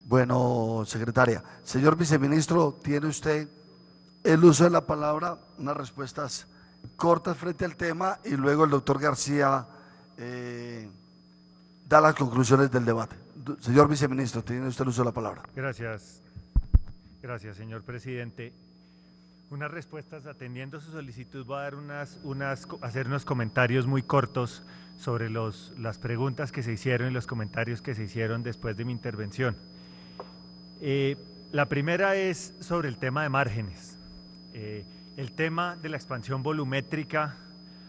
Bueno, secretaria. Señor viceministro, tiene usted el uso de la palabra, unas respuestas cortas frente al tema y luego el doctor García da las conclusiones del debate. Señor viceministro, tiene usted el uso de la palabra. Gracias, señor presidente. Unas respuestas, atendiendo su solicitud, voy a dar hacer unos comentarios muy cortos sobre las preguntas que se hicieron y los comentarios que se hicieron después de mi intervención. La primera es sobre el tema de márgenes. El tema de la expansión volumétrica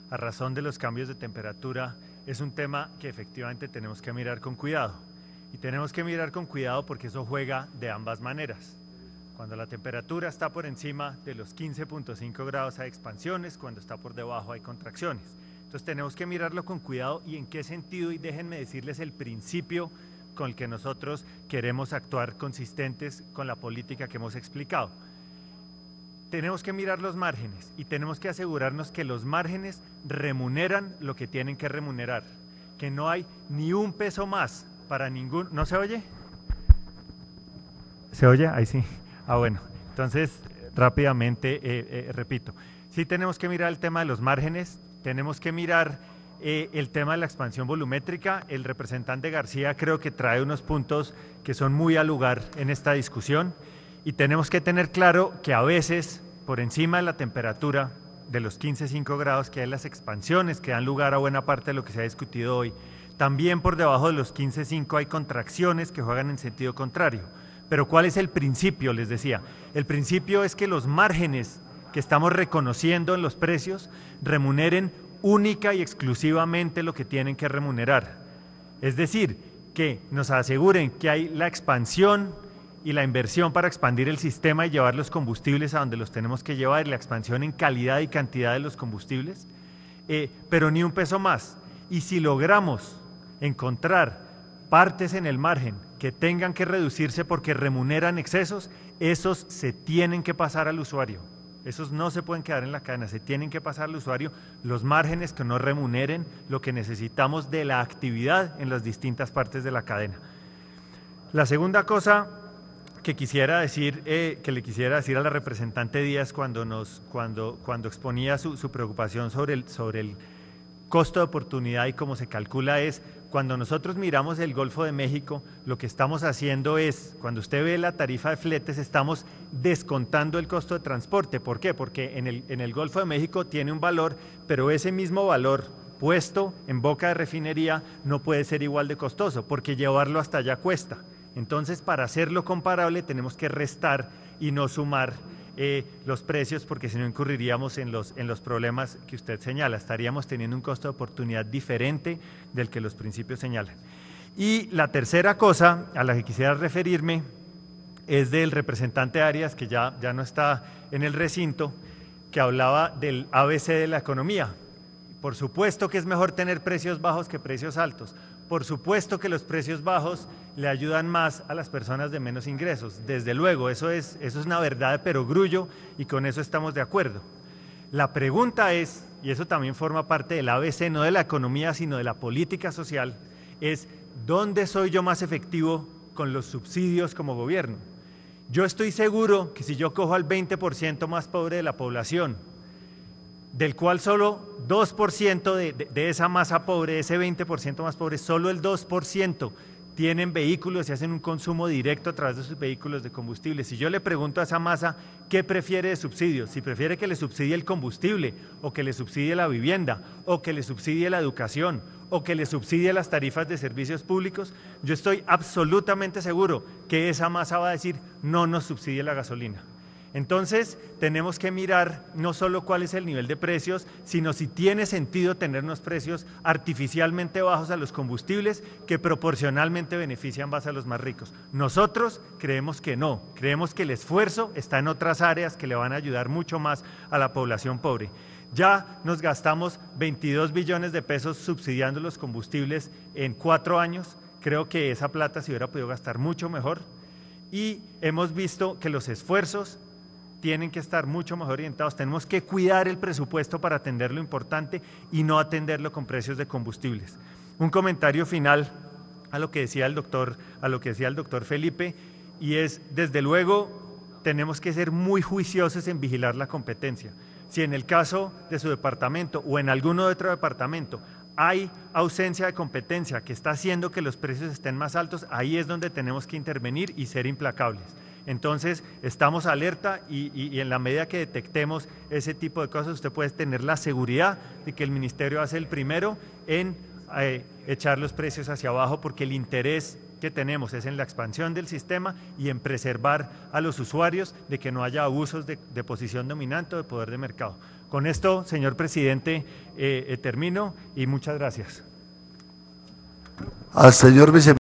a razón de los cambios de temperatura es un tema que efectivamente tenemos que mirar con cuidado. Y tenemos que mirar con cuidado porque eso juega de ambas maneras. Cuando la temperatura está por encima de los 15.5 grados hay expansiones, cuando está por debajo hay contracciones. Entonces tenemos que mirarlo con cuidado y en qué sentido, y déjenme decirles el principio con el que nosotros queremos actuar consistentes con la política que hemos explicado. Tenemos que mirar los márgenes y tenemos que asegurarnos que los márgenes remuneran lo que tienen que remunerar, que no hay ni un peso más para ningún... ¿No se oye? ¿Se oye? Ahí sí. Bueno, entonces rápidamente repito, sí tenemos que mirar el tema de los márgenes, tenemos que mirar el tema de la expansión volumétrica. El representante García creo que trae unos puntos que son muy al lugar en esta discusión y tenemos que tener claro que a veces por encima de la temperatura de los 15.5 grados que hay las expansiones que dan lugar a buena parte de lo que se ha discutido hoy, también por debajo de los 15.5 hay contracciones que juegan en sentido contrario. Pero ¿cuál es el principio? Les decía, el principio es que los márgenes que estamos reconociendo en los precios remuneren única y exclusivamente lo que tienen que remunerar. Es decir, que nos aseguren que hay la expansión y la inversión para expandir el sistema y llevar los combustibles a donde los tenemos que llevar, y la expansión en calidad y cantidad de los combustibles, pero ni un peso más. Y si logramos encontrar partes en el margen que tengan que reducirse porque remuneran excesos, esos se tienen que pasar al usuario. Esos no se pueden quedar en la cadena, se tienen que pasar al usuario los márgenes que no remuneren lo que necesitamos de la actividad en las distintas partes de la cadena. La segunda cosa que quisiera decir, que le quisiera decir a la representante Díaz cuando exponía su preocupación sobre el costo de oportunidad y cómo se calcula es, cuando nosotros miramos el Golfo de México, lo que estamos haciendo es, cuando usted ve la tarifa de fletes, estamos descontando el costo de transporte. ¿Por qué? Porque en el Golfo de México tiene un valor, pero ese mismo valor puesto en boca de refinería no puede ser igual de costoso, porque llevarlo hasta allá cuesta. Entonces, para hacerlo comparable tenemos que restar y no sumar los precios, porque si no incurriríamos en los problemas que usted señala, estaríamos teniendo un costo de oportunidad diferente del que los principios señalan. Y la tercera cosa a la que quisiera referirme es del representante Arias, que ya no está en el recinto, que hablaba del ABC de la economía. Por supuesto que es mejor tener precios bajos que precios altos. Por supuesto que los precios bajos le ayudan más a las personas de menos ingresos. Desde luego, eso es una verdad de perogrullo y con eso estamos de acuerdo. La pregunta es, y eso también forma parte del ABC, no de la economía, sino de la política social, es ¿dónde soy yo más efectivo con los subsidios como gobierno? Yo estoy seguro que si yo cojo al 20% más pobre de la población, del cual solo 2% de esa masa pobre, ese 20% más pobre, solo el 2% tienen vehículos y hacen un consumo directo a través de sus vehículos de combustible. Si yo le pregunto a esa masa qué prefiere de subsidios, si prefiere que le subsidie el combustible, o que le subsidie la vivienda, o que le subsidie la educación, o que le subsidie las tarifas de servicios públicos, yo estoy absolutamente seguro que esa masa va a decir no nos subsidie la gasolina. Entonces, tenemos que mirar no solo cuál es el nivel de precios, sino si tiene sentido tener unos precios artificialmente bajos a los combustibles que proporcionalmente benefician más a los más ricos. Nosotros creemos que no, creemos que el esfuerzo está en otras áreas que le van a ayudar mucho más a la población pobre. Ya nos gastamos 22 billones de pesos subsidiando los combustibles en 4 años, creo que esa plata se hubiera podido gastar mucho mejor y hemos visto que los esfuerzos tienen que estar mucho mejor orientados. Tenemos que cuidar el presupuesto para atender lo importante y no atenderlo con precios de combustibles. Un comentario final a lo que decía el doctor Felipe, y es, desde luego, tenemos que ser muy juiciosos en vigilar la competencia. Si en el caso de su departamento o en alguno otro departamento hay ausencia de competencia que está haciendo que los precios estén más altos, ahí es donde tenemos que intervenir y ser implacables. Entonces, estamos alerta y en la medida que detectemos ese tipo de cosas, usted puede tener la seguridad de que el Ministerio hace el primero en echar los precios hacia abajo, porque el interés que tenemos es en la expansión del sistema y en preservar a los usuarios de que no haya abusos de posición dominante o de poder de mercado. Con esto, señor presidente, termino y muchas gracias. Al señor viceministro.